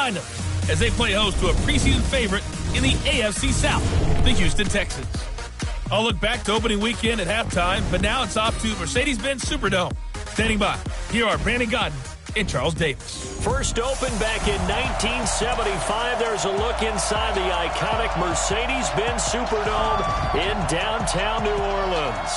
find them as they play host to a preseason favorite in the AFC South, the Houston Texans. I'll look back to opening weekend at halftime, but now it's off to Mercedes-Benz Superdome. Standing by, here are Brandon Godden and Charles Davis. First opened back in 1975. There's a look inside the iconic Mercedes-Benz Superdome in downtown New Orleans.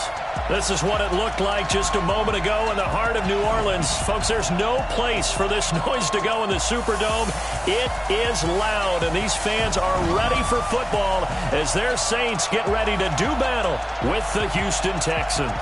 This is what it looked like just a moment ago in the heart of New Orleans. Folks, there's no place for this noise to go in the Superdome. It is loud, and these fans are ready for football as their Saints get ready to do battle with the Houston Texans.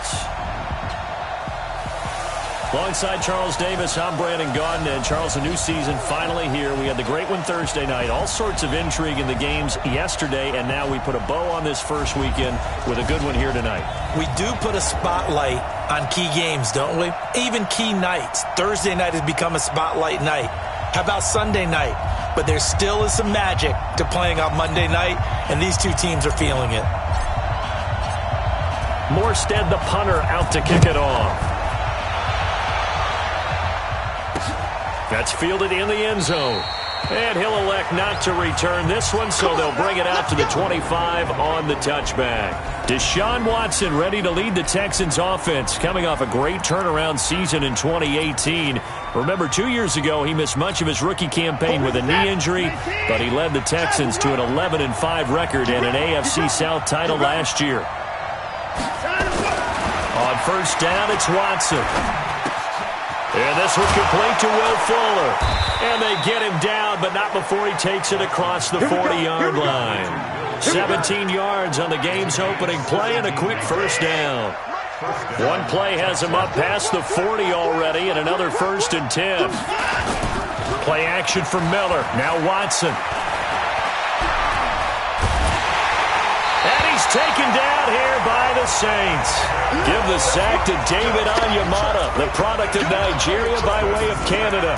Alongside Charles Davis, I'm Brandon Gaudin. And Charles, a new season finally here. We had the great one Thursday night. All sorts of intrigue in the games yesterday, and now we put a bow on this first weekend with a good one here tonight. We do put a spotlight on key games, don't we? Even key nights. Thursday night has become a spotlight night. How about Sunday night? But there still is some magic to playing on Monday night, and these two teams are feeling it. Morstead, the punter, out to kick it off. That's fielded in the end zone. And he'll elect not to return this one, so they'll bring it out to the 25 on the touchback. Deshaun Watson ready to lead the Texans offense, coming off a great turnaround season in 2018. Remember, 2 years ago, he missed much of his rookie campaign with a knee injury, but he led the Texans to an 11-5 record and an AFC South title last year. On first down, it's Watson. And this was complete to Will Fuller. And they get him down, but not before he takes it across the 40-yard line. 17 yards on the game's opening play and a quick first down. One play has him up past the 40 already and another 1st and 10. Play action for Miller. Now Watson. And he's taken down here by the Saints. Give the sack to David Onyemata, the product of Nigeria by way of Canada.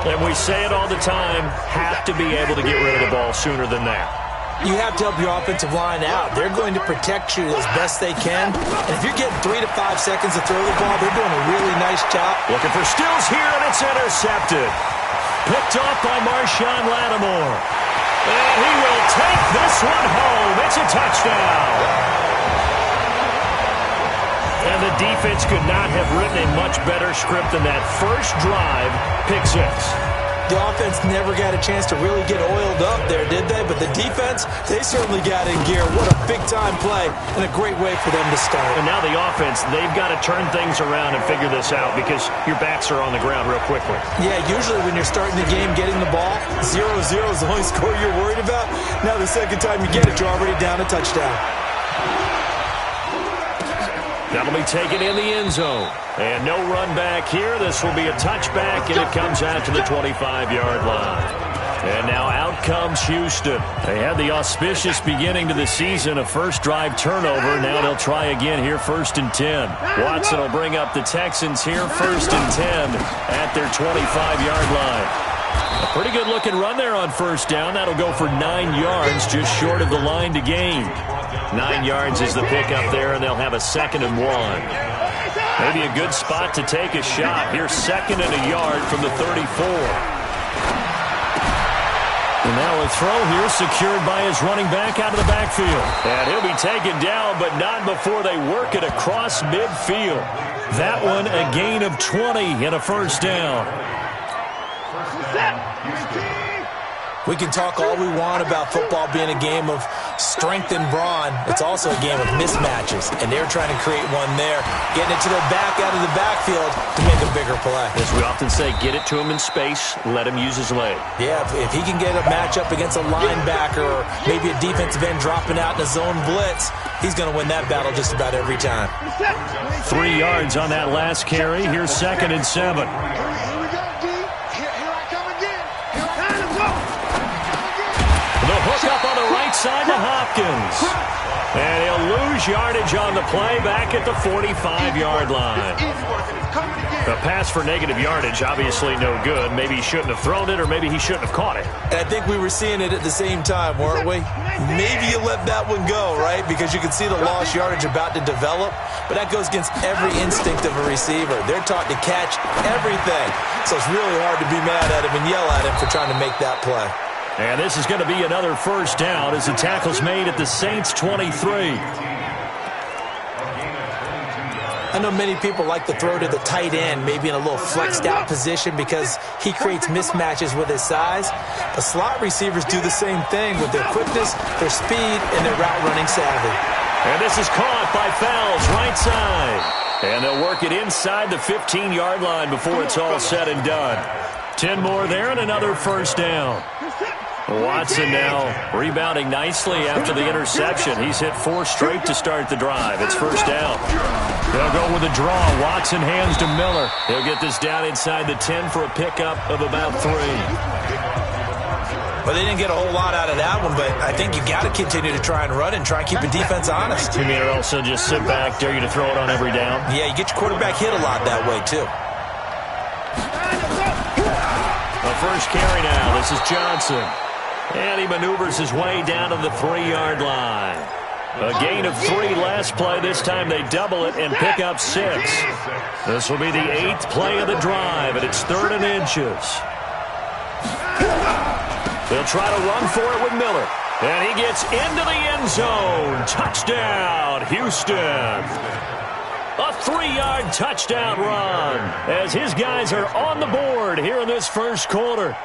And we say it all the time, have to be able to get rid of the ball sooner than that. You have to help your offensive line out. They're going to protect you as best they can. And if you're getting 3 to 5 seconds to throw the ball, they're doing a really nice job. Looking for Stills here, and it's intercepted. Picked off by Marshawn Lattimore. And he will take this one home. It's a touchdown. And the defense could not have written a much better script than that first drive, pick 6. The offense never got a chance to really get oiled up there, did they? But the defense, they certainly got in gear. What a big-time play and a great way for them to start. And now the offense, they've got to turn things around and figure this out because your backs are on the ground real quickly. Yeah, usually when you're starting the game, getting the ball, 0-0 is the only score you're worried about. Now the second time you get it, you're already down a touchdown. That'll be taken in the end zone. And no run back here. This will be a touchback, and it comes out to the 25-yard line. And now out comes Houston. They had the auspicious beginning to the season, a first drive turnover. Now they'll try again here, 1st and 10. Watson will bring up the Texans here, 1st and 10 at their 25-yard line. A pretty good-looking run there on first down. That'll go for 9 yards, just short of the line to gain. 9 yards is the pickup there, and they'll have a 2nd and 1. Maybe a good spot to take a shot. Here's 2nd and a yard from the 34. And now a throw here secured by his running back out of the backfield. And he'll be taken down, but not before they work it across midfield. That one a gain of 20 and a first down. We can talk all we want about football being a game of strength and brawn. It's also a game of mismatches, and they're trying to create one there, getting it to their back out of the backfield to make a bigger play. As we often say, get it to him in space, let him use his leg. Yeah, if he can get a matchup against a linebacker or maybe a defensive end dropping out in a zone blitz, he's going to win that battle just about every time. 3 yards on that last carry. Here's 2nd and 7. Hook up on the right side to Hopkins. And he'll lose yardage on the play back at the 45-yard line. A pass for negative yardage, obviously no good. Maybe he shouldn't have thrown it, or maybe he shouldn't have caught it. And I think we were seeing it at the same time, weren't we? Maybe you let that one go, right? Because you can see the lost yardage about to develop. But that goes against every instinct of a receiver. They're taught to catch everything. So it's really hard to be mad at him and yell at him for trying to make that play. And this is going to be another first down as the tackle's made at the Saints' 23. I know many people like to throw to the tight end, maybe in a little flexed out position because he creates mismatches with his size. But slot receivers do the same thing with their quickness, their speed, and their route running savvy. And this is caught by Fowles, right side. And they'll work it inside the 15-yard line before it's all said and done. 10 more there and another first down. Watson now rebounding nicely after the interception. He's hit 4 straight to start the drive. It's first down. They'll go with a draw. Watson hands to Miller. He'll get this down inside the 10 for a pickup of about 3. Well, they didn't get a whole lot out of that one, but I think you got to continue to try and run and try and keep the defense honest. You mean also just sit back, dare you to throw it on every down? Yeah, you get your quarterback hit a lot that way, too. The first carry now. This is Johnson. And he maneuvers his way down to the 3-yard line. A gain of 3 last play. This time they double it and pick up 6. This will be the 8th play of the drive, and it's 3rd and inches. They'll try to run for it with Miller. And he gets into the end zone. Touchdown, Houston. A 3-yard touchdown run as his guys are on the board here in this first quarter.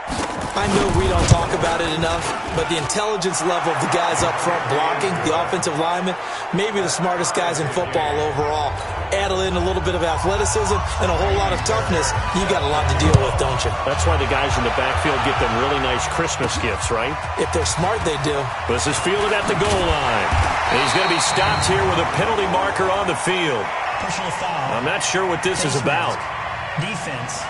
I know we don't talk about it enough, but the intelligence level of the guys up front blocking, the offensive linemen, maybe the smartest guys in football overall. Add in a little bit of athleticism and a whole lot of toughness, you got a lot to deal with, don't you? That's why the guys in the backfield get them really nice Christmas gifts, right? If they're smart, they do. This is fielded at the goal line. And he's going to be stopped here with a penalty marker on the field. Personal foul. I'm not sure what this is about. Defense.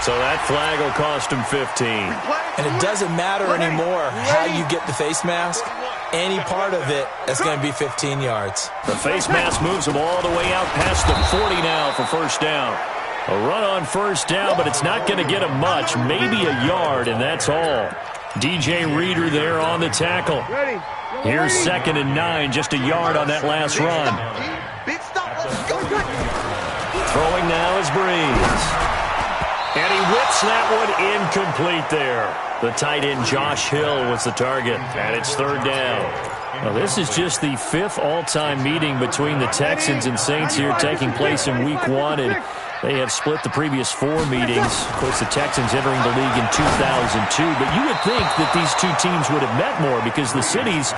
So that flag will cost him 15. And it doesn't matter anymore how you get the face mask. Any part of it is going to be 15 yards. The face mask moves him all the way out past the 40 now for first down. A run on first down, but it's not going to get him much. Maybe a yard, and that's all. DJ Reader there on the tackle. Here's 2nd and 9, just a yard on that last run. Throwing now is Breeze. And he whips that one incomplete there. The tight end Josh Hill was the target, and it's 3rd down. Well, this is just the 5th all-time meeting between the Texans and Saints here taking place in Week 1, and they have split the previous 4 meetings. Of course, the Texans entering the league in 2002, but you would think that these two teams would have met more because the cities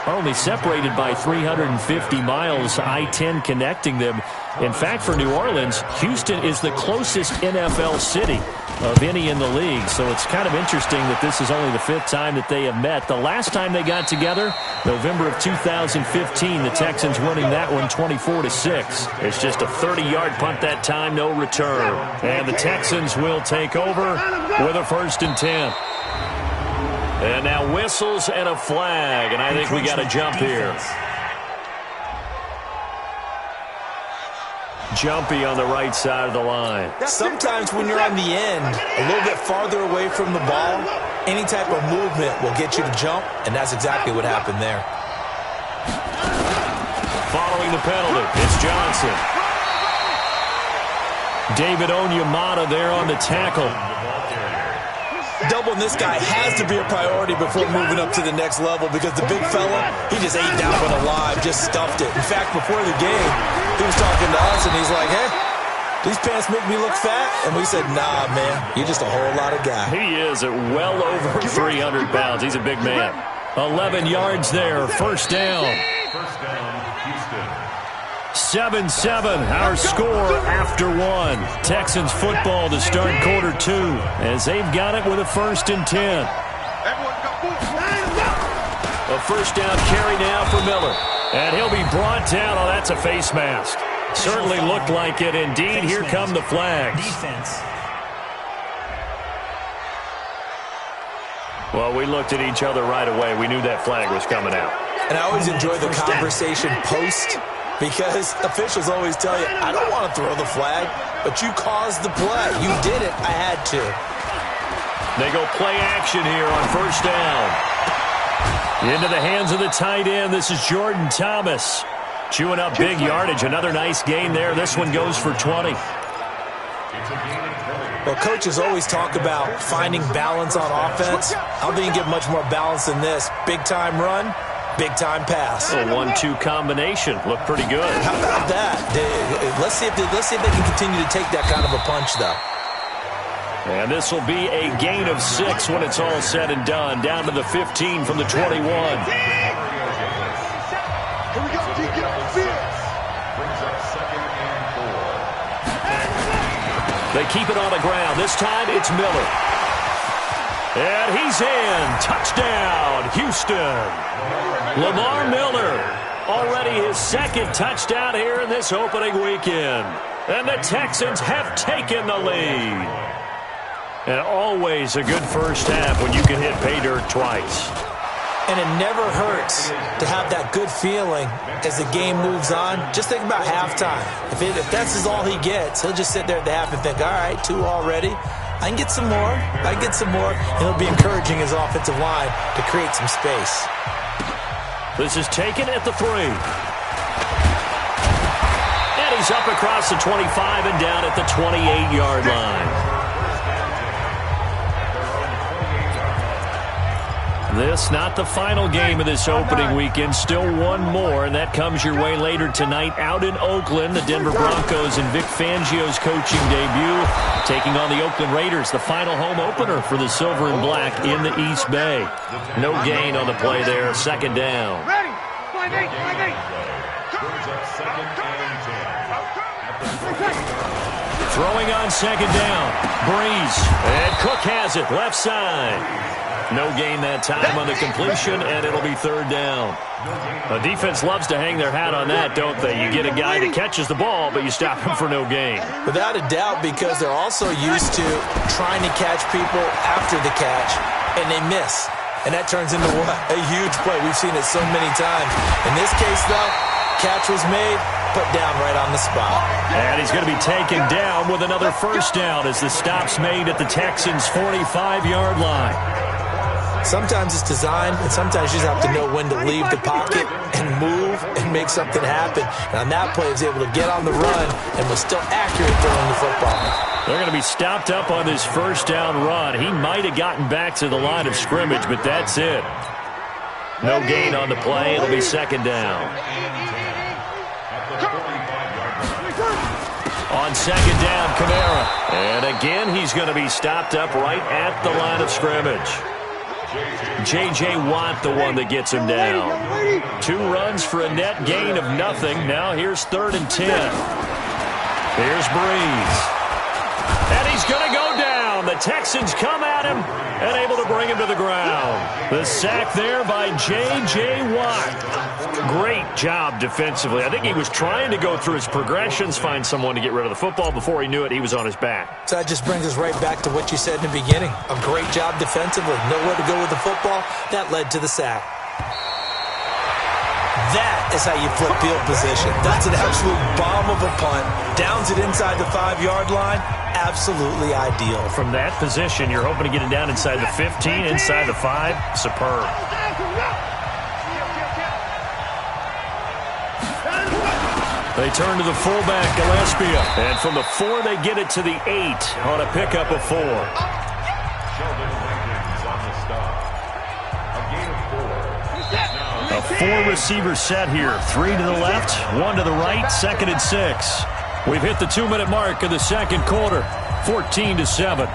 are only separated by 350 miles, I-10 connecting them. In fact, for New Orleans, Houston is the closest NFL city of any in the league. So it's kind of interesting that this is only the 5th time that they have met. The last time they got together, November of 2015, the Texans winning that one 24-6. It's just a 30-yard punt that time, no return. And the Texans will take over with a 1st and 10. And now whistles and a flag, and I think we got a jump here. Jumpy on the right side of the line. Sometimes when you're on the end, a little bit farther away from the ball, any type of movement will get you to jump, and that's exactly what happened there. Following the penalty, it's Johnson. David Onyemata there on the tackle. Doubling this guy has to be a priority before moving up to the next level because the big fella, he just ate that one alive, just stuffed it. In fact, before the game, he was talking to us, and he's like, hey, these pants make me look fat? And we said, nah, man, you're just a whole lot of guy. He is at well over 300 pounds. He's a big man. 11 yards there, first down. 7-7, our score after 1. Texans football to start quarter 2 as they've got it with a 1st and 10. A first down carry now for Miller. And he'll be brought down. Oh, that's a face mask. Certainly looked like it. Indeed, here come the flags. Defense. Well, we looked at each other right away. We knew that flag was coming out. And I always enjoy the conversation post Because officials always tell you, I don't want to throw the flag, but you caused the play. You did it. I had to. They go play action here on first down. Into the hands of the tight end. This is Jordan Thomas. Chewing up big yardage. Another nice gain there. This one goes for 20. Well, coaches always talk about finding balance on offense. I don't think you get much more balance than this. Big-time run, big-time pass. A 1-2 combination. Looked pretty good. How about that? Let's see if they can continue to take that kind of a punch, though. And this will be a gain of 6 when it's all said and done. Down to the 15 from the 21. Here we go, T. Get up the field. Brings up 2nd and 4. They keep it on the ground. This time it's Miller. And he's in. Touchdown, Houston. Lamar Miller. Already his 2nd touchdown here in this opening weekend. And the Texans have taken the lead. And always a good first half when you can hit pay dirt twice. And it never hurts to have that good feeling as the game moves on. Just think about halftime. If that's all he gets, he'll just sit there at the half and think, all right, 2 already. I can get some more. I can get some more. And he'll be encouraging his offensive line to create some space. This is taken at the 3. And he's up across the 25 and down at the 28-yard line. This not the final game of this opening weekend. Still one more, and that comes your way later tonight out in Oakland. The Denver Broncos and Vic Fangio's coaching debut taking on the Oakland Raiders, the final home opener for the Silver and Black in the East Bay. No gain on the play there. 2nd down. Ready? 5-8, 5-8. Brings up 2nd and 10. Throwing on 2nd down. Breeze. And Cook has it. Left side. No gain that time on the completion, and it'll be 3rd down. The defense loves to hang their hat on that, don't they? You get a guy that catches the ball, but you stop him for no gain. Without a doubt, because they're also used to trying to catch people after the catch, and they miss. And that turns into what? A huge play. We've seen it so many times. In this case, though, catch was made, put down right on the spot. And he's going to be taken down with another first down as the stop's made at the Texans' 45-yard line. Sometimes it's designed, and sometimes you just have to know when to leave the pocket and move and make something happen. And on that play, he was able to get on the run and was still accurate throwing the football. They're going to be stopped up on this first down run. He might have gotten back to the line of scrimmage, but that's it. No gain on the play. It'll be 2nd down. On 2nd down, Kamara. And again, he's going to be stopped up right at the line of scrimmage. J.J. Watt, the one that gets him down. 2 runs for a net gain of nothing. Now here's 3rd and 10. Here's Breeze. And he's going to go down. The Texans come at him and able to bring him to the ground. The sack there by J.J. Watt. Great job defensively. I think he was trying to go through his progressions, find someone to get rid of the football. Before he knew it, he was on his back. So that just brings us right back to what you said in the beginning. A great job defensively. Nowhere to go with the football. That led to the sack. That is how you flip field position. That's an absolute bomb of a punt. Downs it inside the 5-yard line. Absolutely ideal. From that position, you're hoping to get it down inside the 15, inside the 5. Superb. They turn to the fullback, Gillespie. And from the 4, they get it to the 8 on a pickup of 4. A 4-receiver set here. 3 to the left, 1 to the right, 2nd and 6. We've hit the 2-minute mark of the 2nd quarter, 14-7.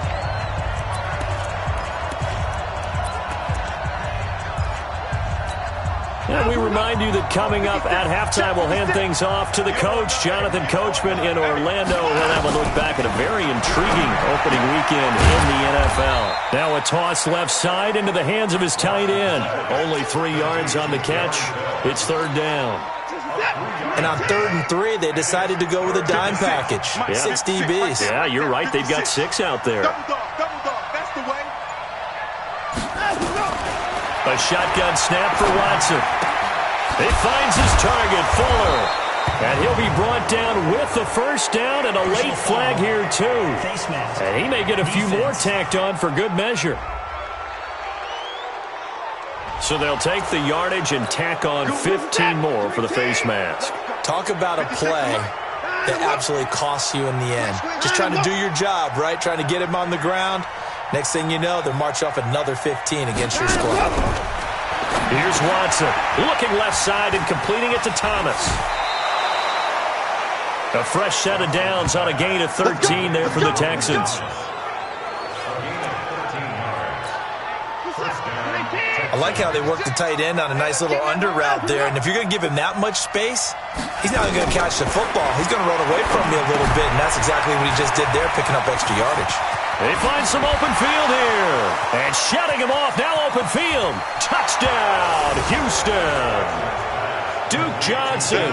And we remind you that coming up at halftime, we'll hand things off to the coach, Jonathan Coachman in Orlando. We'll have a look back at a very intriguing opening weekend in the NFL. Now a toss left side into the hands of his tight end. Only 3 yards on the catch. It's 3rd down. And on 3rd and 3, they decided to go with a dime package. 6 DBs. Yeah, you're right. They've got 6 out there. That's the way. A shotgun snap for Watson. He finds his target, Fuller. And he'll be brought down with the first down and a late flag here, too. Face mask. And he may get a few more tacked on for good measure. So they'll take the yardage and tack on 15 more for the face mask. Talk about a play that absolutely costs you in the end. Just trying to do your job, right? Trying to get him on the ground. Next thing you know, they'll march off another 15 against your squad. Here's Watson, looking left side and completing it to Thomas. A fresh set of downs on a gain of 13 there for the Texans. I like how they work the tight end on a nice little under route there. And if you're going to give him that much space, he's not going to catch the football. He's going to run away from you a little bit, and that's exactly what he just did there, picking up extra yardage. They find some open field here. And shutting him off, now open field. Touchdown, Houston. Duke Johnson,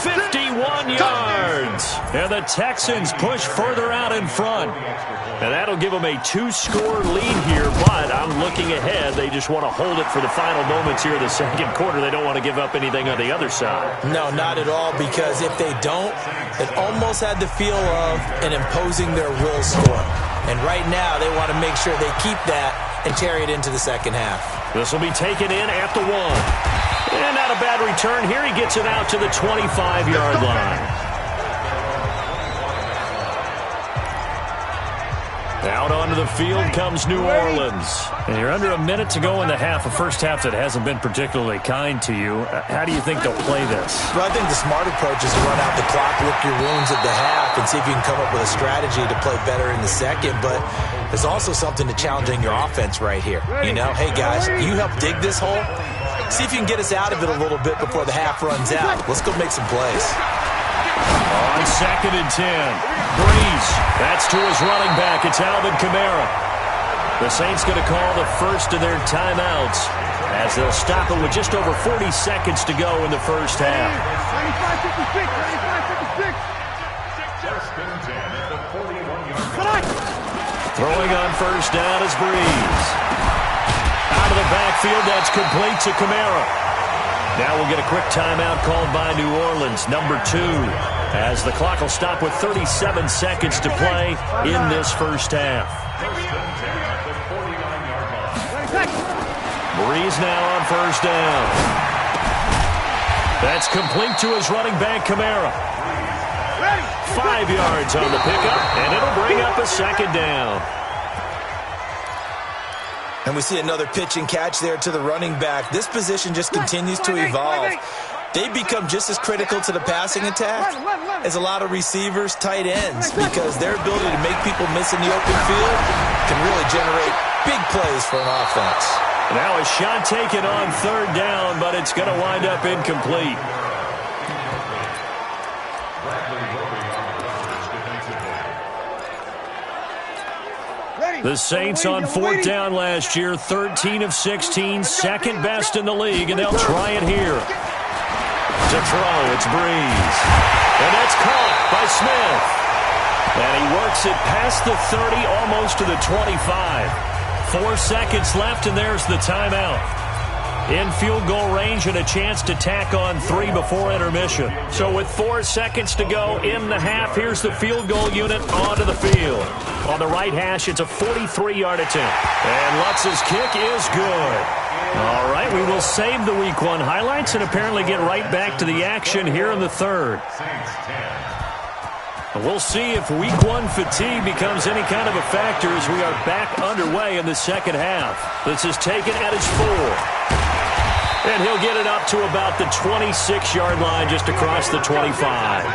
51 yards. And the Texans push further out in front. And that'll give them a 2-score lead here, but I'm looking ahead. They just want to hold it for the final moments here in the second quarter. They don't want to give up anything on the other side. No, not at all, because if they don't, it almost had the feel of an imposing their will score. And right now, they want to make sure they keep that and carry it into the second half. This will be taken in at the 1. And not a bad return here. He gets it out to the 25-yard line. Out onto the field comes New Orleans. And you're under a minute to go in the half, a first half that hasn't been particularly kind to you. How do you think they'll play this? Well, I think the smart approach is to run out the clock, lick your wounds at the half, and see if you can come up with a strategy to play better in the second. But there's also something to challenging your offense right here. You know, hey, guys, you help dig this hole. See if you can get us out of it a little bit before the half runs out. Let's go make some plays. On 2nd and 10, Breeze. That's to his running back. It's Alvin Kamara. The Saints going to call the first of their timeouts as they'll stop it with just over 40 seconds to go in the first half. 95-56. Throwing on first down is Breeze. Out of the backfield, that's complete to Kamara. Now we'll get a quick timeout called by New Orleans, number 2, as the clock will stop with 37 seconds to play in this first half. Breeze now on first down. That's complete to his running back, Kamara. 5 yards on the pickup, and it'll bring up a second down. And we see another pitch and catch there to the running back. This position just continues to evolve. They become just as critical to the passing attack as a lot of receivers, tight ends, because their ability to make people miss in the open field can really generate big plays for an offense. Now a shot taken on third down, but it's going to wind up incomplete. The Saints on fourth down last year, 13 of 16, second best in the league, and they'll try it here. To throw, it's Breeze. And that's caught by Smith. And he works it past the 30, almost to the 25. 4 seconds left, and there's the timeout. In field goal range and a chance to tack on 3 before intermission. So with 4 seconds to go in the half, here's the field goal unit onto the field. On the right hash, it's a 43-yard attempt. And Lutz's kick is good. All right, we will save the Week 1 highlights and apparently get right back to the action here in the third. We'll see if Week 1 fatigue becomes any kind of a factor as we are back underway in the second half. This is taken at his 4. And he'll get it up to about the 26-yard line just across the 25.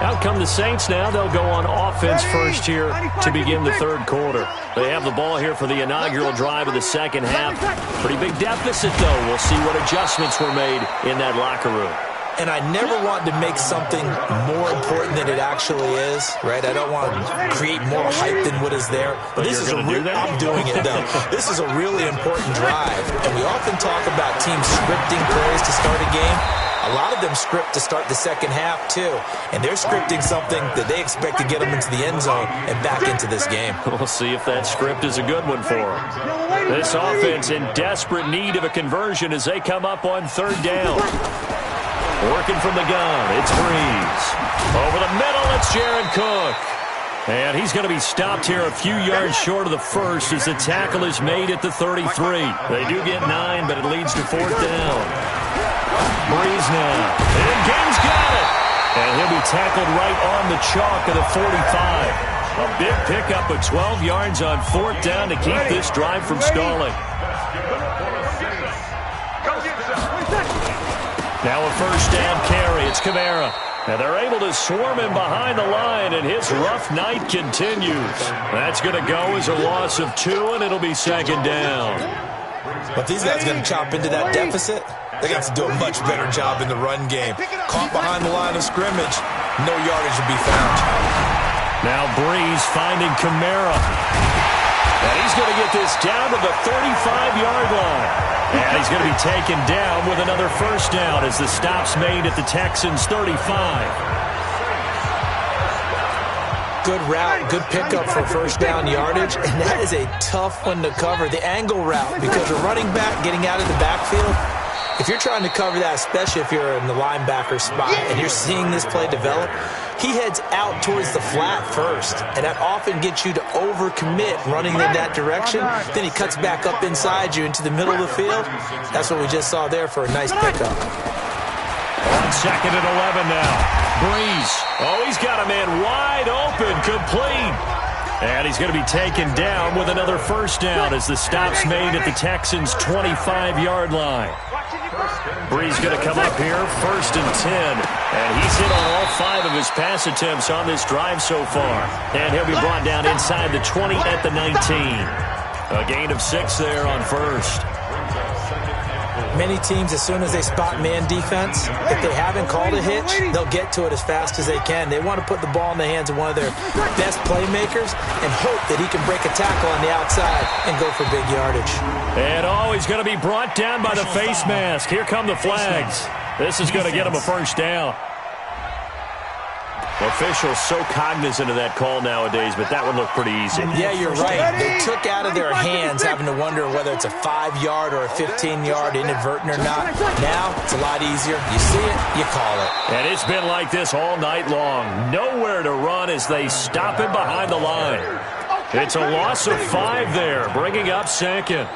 Out come the Saints now. They'll go on offense first here to begin the third quarter. They have the ball here for the inaugural drive of the second half. Pretty big deficit, though. We'll see what adjustments were made in that locker room. And I never want to make something more important than it actually is, right? I don't want to create more hype than what is there. But this is I'm doing it, though. This is a really important drive. And we often talk about teams scripting plays to start a game. A lot of them script to start the second half, too. And they're scripting something that they expect to get them into the end zone and back into this game. We'll see if that script is a good one for them. This offense in desperate need of a conversion as they come up on third down. Working from the gun, it's Breeze. Over the middle, it's Jared Cook. And he's going to be stopped here a few yards short of the first as the tackle is made at the 33. They do get 9, but it leads to fourth down. Breeze now. And Gaines got it. And he'll be tackled right on the chalk of the 45. A big pickup of 12 yards on fourth down to keep this drive from stalling. Now a first down carry. It's Kamara. And they're able to swarm him behind the line, and his rough night continues. That's going to go as a loss of 2, and it'll be second down. But these guys going to chop into that deficit? They got to do a much better job in the run game. Caught behind the line of scrimmage, no yardage to be found. Now Breeze finding Kamara. And he's going to get this down to the 35-yard line. And he's going to be taken down with another first down as the stop's made at the Texans' 35. Good route, good pickup for first down yardage, and that is a tough one to cover, the angle route, because a running back getting out of the backfield, if you're trying to cover that, especially if you're in the linebacker spot and you're seeing this play develop, he heads out towards the flat first, and that often gets you to overcommit running in that direction. Then he cuts back up inside you into the middle of the field. That's what we just saw there for a nice pickup. On second and 11 now. Breeze. Oh, he's got a man wide open, complete. And he's going to be taken down with another first down as the stop's made at the Texans' 25-yard line. Breeze going to come up here, first and 10. And he's hit on all 5 of his pass attempts on this drive so far. And he'll be brought down inside the 20 at the 19. A gain of 6 there on first. Many teams, as soon as they spot man defense, if they haven't called a hitch, they'll get to it as fast as they can. They want to put the ball in the hands of one of their best playmakers and hope that he can break a tackle on the outside and go for big yardage. And he's going to be brought down by the face mask. Here come the flags. This is going to get him a first down. Officials so cognizant of that call nowadays, but that one looked pretty easy. Yeah, you're right. They took out of their hands having to wonder whether it's a 5-yard or a 15-yard inadvertent or not. Now, it's a lot easier. You see it, you call it. And it's been like this all night long. Nowhere to run as they stop him behind the line. It's a loss of 5 there, bringing up second.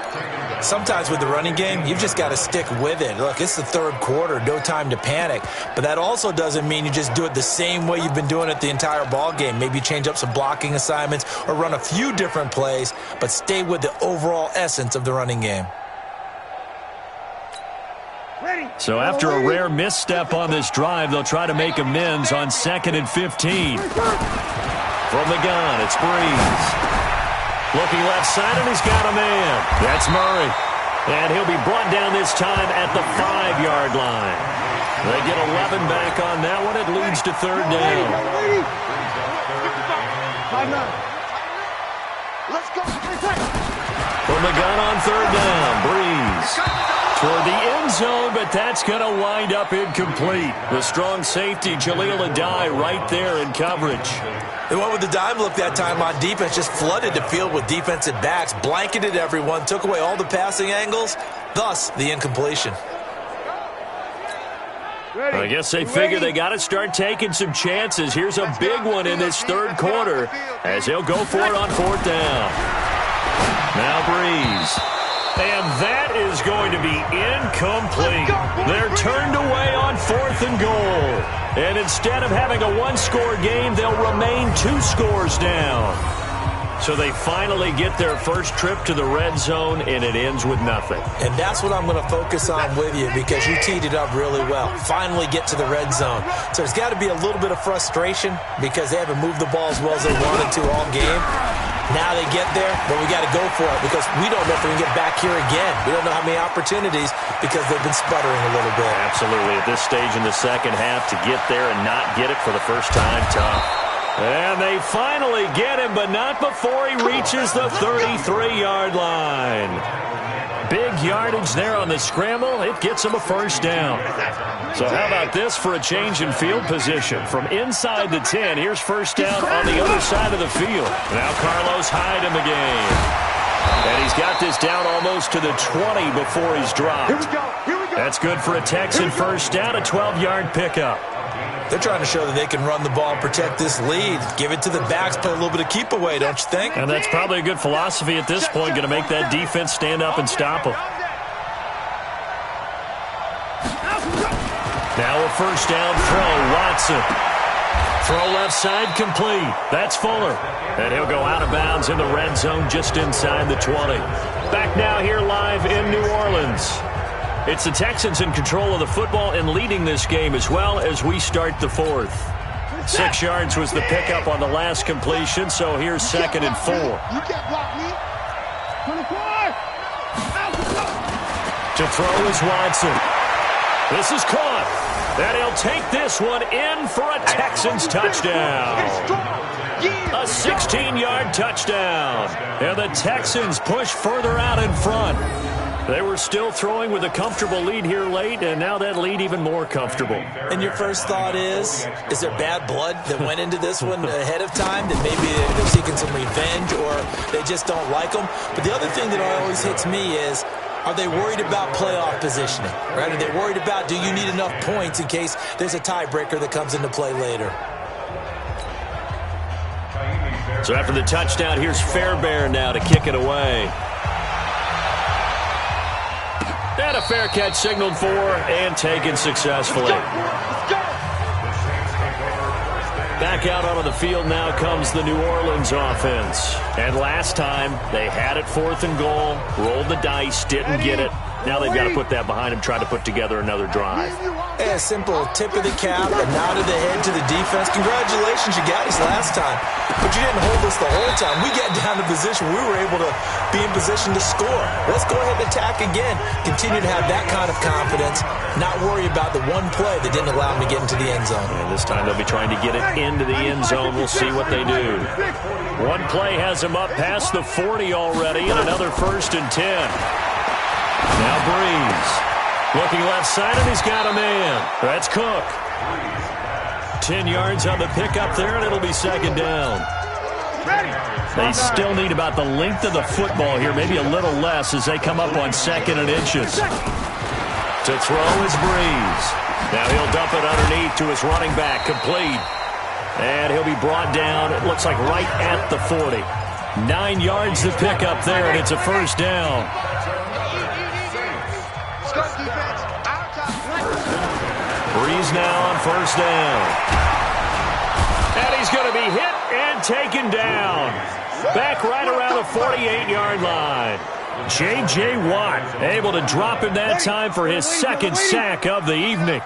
Sometimes with the running game, you've just got to stick with it. Look, it's the third quarter, no time to panic. But that also doesn't mean you just do it the same way you've been doing it the entire ball game. Maybe change up some blocking assignments or run a few different plays, but stay with the overall essence of the running game. So after a rare misstep on this drive, they'll try to make amends on 2nd and 15. From the gun, it's Breeze. Looking left side, and he's got a man. That's Murray. And he'll be brought down this time at the 5-yard line. They get 11 back on that one. It leads to third down. Let's go. From the gun on third down, Breeze. Toward the end zone, but that's going to wind up incomplete. The strong safety, Jaleel Adai, right there in coverage. They went with the dime look that time on defense, just flooded the field with defensive backs, blanketed everyone, took away all the passing angles, thus the incompletion. I guess they figure they got to start taking some chances. Here's a big one in this third quarter as he'll go for it on fourth down. Now Breeze. And that is going to be incomplete. They're turned away on 4th and goal. And instead of having a 1-score game, they'll remain 2 scores down. So they finally get their first trip to the red zone, and it ends with nothing. And that's what I'm going to focus on with you because you teed it up really well. Finally get to the red zone. So there's got to be a little bit of frustration because they haven't moved the ball as well as they wanted to all game. Now they get there, but we got to go for it because we don't know if we can get back here again. We don't know how many opportunities because they've been sputtering a little bit. Absolutely. At this stage in the second half, to get there and not get it for the first time, tough. And they finally get him, but not before he reaches the 33-yard line. Big yardage there on the scramble. It gets him a first down. So how about this for a change in field position? From inside the 10, here's first down on the other side of the field. Now Carlos Hyde in the game. And he's got this down almost to the 20 before he's dropped. Here we go. That's good for a Texan first down, a 12-yard pickup. They're trying to show that they can run the ball and protect this lead. Give it to the backs, play a little bit of keep away, don't you think? And that's probably a good philosophy at this point, going to make that defense stand up and stop them. Now a first down throw, Watson. Throw left side complete. That's Fuller. And he'll go out of bounds in the red zone just inside the 20. Back now here live in New Orleans. It's the Texans in control of the football and leading this game as well as we start the fourth. 6 yards was the pickup on the last completion, so here's second and 4. You can't block me. 24. To throw is Watson. This is caught. And he'll take this one in for a Texans touchdown. A 16-yard touchdown. And the Texans push further out in front. They were still throwing with a comfortable lead here late, and now that lead even more comfortable. And your first thought is there bad blood that went into this one ahead of time, that maybe they're seeking some revenge or they just don't like them? But the other thing that always hits me is, are they worried about playoff positioning? Right? Are they worried about, do you need enough points in case there's a tiebreaker that comes into play later? So after the touchdown, here's Fairbairn now to kick it away. And a fair catch signaled for and taken successfully. Back out onto the field now comes the New Orleans offense. And last time, they had it 4th and goal, rolled the dice, didn't get it. Now they've got to put that behind them, try to put together another drive. A simple tip of the cap, a nod of the head to the defense. Congratulations, you got us last time. But you didn't hold us the whole time. We got down to position. We were able to be in position to score. Let's go ahead and attack again. Continue to have that kind of confidence. Not worry about the one play that didn't allow them to get into the end zone. And this time they'll be trying to get it into the end zone. We'll see what they do. One play has them up past the 40 already, and another 1st and 10. Now Breeze. Looking left side, and he's got a man. That's Cook. 10 yards on the pickup there, and it'll be second down. They still need about the length of the football here, maybe a little less as they come up on 2nd and inches. To throw is Breeze. Now he'll dump it underneath to his running back, complete. And he'll be brought down, it looks like right at the 40. 9 yards to pick up there, and it's a first down. Breeze now on first down. And he's going to be hit and taken down. Back right around the 48-yard line. J.J. Watt able to drop him that time for his 2nd sack of the evening.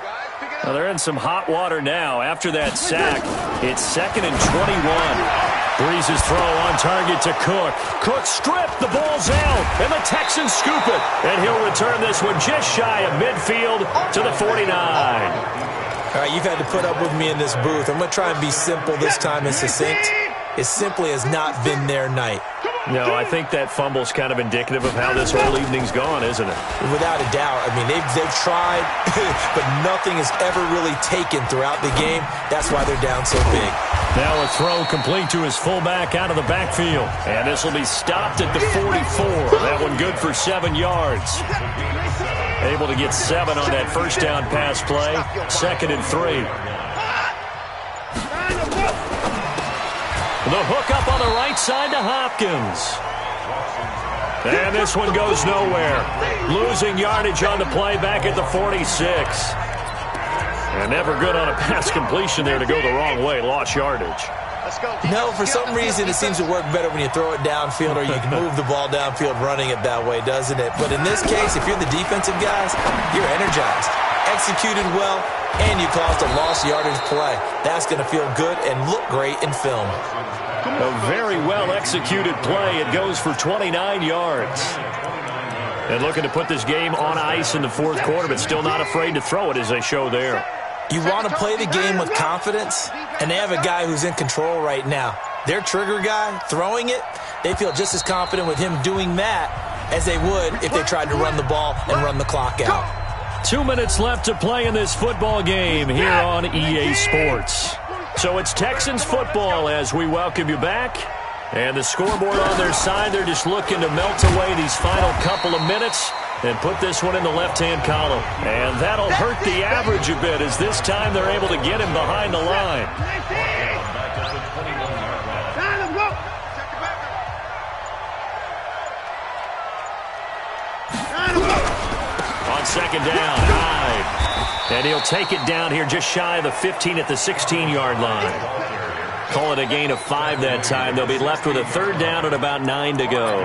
Well, they're in some hot water now. After that sack, it's 2nd and 21. Breeze's throw on target to Cook. Cook stripped. The ball's out. And the Texans scoop it. And he'll return this one just shy of midfield to the 49. All right, you've had to put up with me in this booth. I'm going to try and be simple this time and succinct. It simply has not been their night. No, I think that fumble's kind of indicative of how this whole evening's gone, isn't it? Without a doubt. I mean, they've tried, but nothing has ever really taken throughout the game. That's why they're down so big. Now a throw complete to his fullback out of the backfield. And this will be stopped at the 44. That one good for 7 yards. Able to get 7 on that first down pass play. 2nd and 3. The hook up on the right side to Hopkins. And this one goes nowhere. Losing yardage on the play back at the 46. And never good on a pass completion there to go the wrong way. Lost yardage. No, for some reason it seems to work better when you throw it downfield or you can move the ball downfield running it that way, doesn't it? But in this case, if you're the defensive guys, you're energized. Executed well, and you caused a lost yardage play. That's going to feel good and look great in film. A very well-executed play. It goes for 29 yards. And looking to put this game on ice in the 4th quarter, but still not afraid to throw it as they show there. You want to play the game with confidence, and they have a guy who's in control right now. Their trigger guy, throwing it, they feel just as confident with him doing that as they would if they tried to run the ball and run the clock out. 2 minutes left to play in this football game here on EA Sports. So it's Texans football as we welcome you back. And the scoreboard on their side, they're just looking to melt away these final couple of minutes and put this one in the left-hand column. And that'll hurt the average a bit, as this time they're able to get him behind the line. On second down, Hyde. And he'll take it down here just shy of the 15 at the 16-yard line. Call it a gain of 5 that time. They'll be left with a third down and about 9 to go.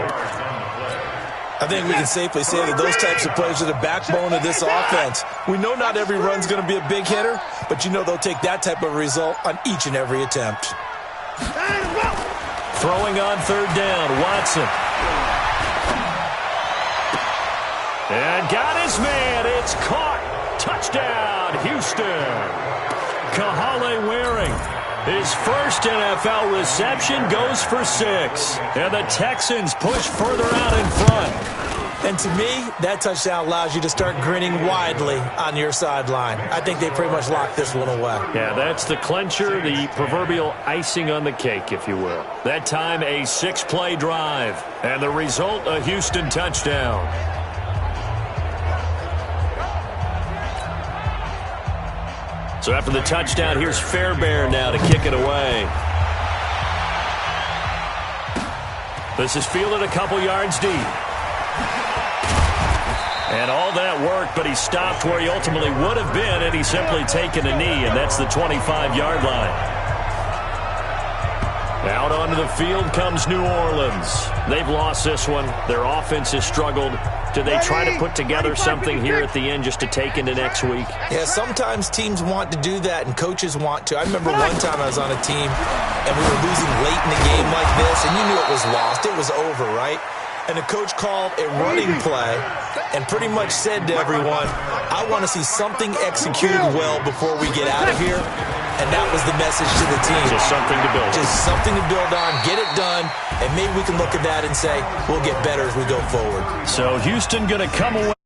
I think we can safely say that those types of plays are the backbone of this offense. We know not every run's going to be a big hitter, but you know they'll take that type of result on each and every attempt. Throwing on third down, Watson. And got his man. It's caught. Touchdown, Houston. Kahale Waring. His first NFL reception goes for 6. And the Texans push further out in front. And to me, that touchdown allows you to start grinning widely on your sideline. I think they pretty much locked this one away. Yeah, that's the clincher, the proverbial icing on the cake, if you will. That time, a 6-play drive. And the result, a Houston touchdown. So after the touchdown, here's Fairbairn now to kick it away. This is fielded a couple yards deep. And all that work, but he stopped where he ultimately would have been, and he's simply taken a knee, and that's the 25-yard line. Out onto the field comes New Orleans. They've lost this one. Their offense has struggled. Do they try to put together something here at the end just to take into next week? Yeah, sometimes teams want to do that and coaches want to. I remember one time I was on a team and we were losing late in the game like this, and you knew it was lost. It was over, right? And the coach called a running play and pretty much said to everyone, I want to see something executed well before we get out of here. And that was the message to the team. Just something to build on. Just something to build on, get it done, and maybe we can look at that and say, we'll get better as we go forward. So Houston going to come away.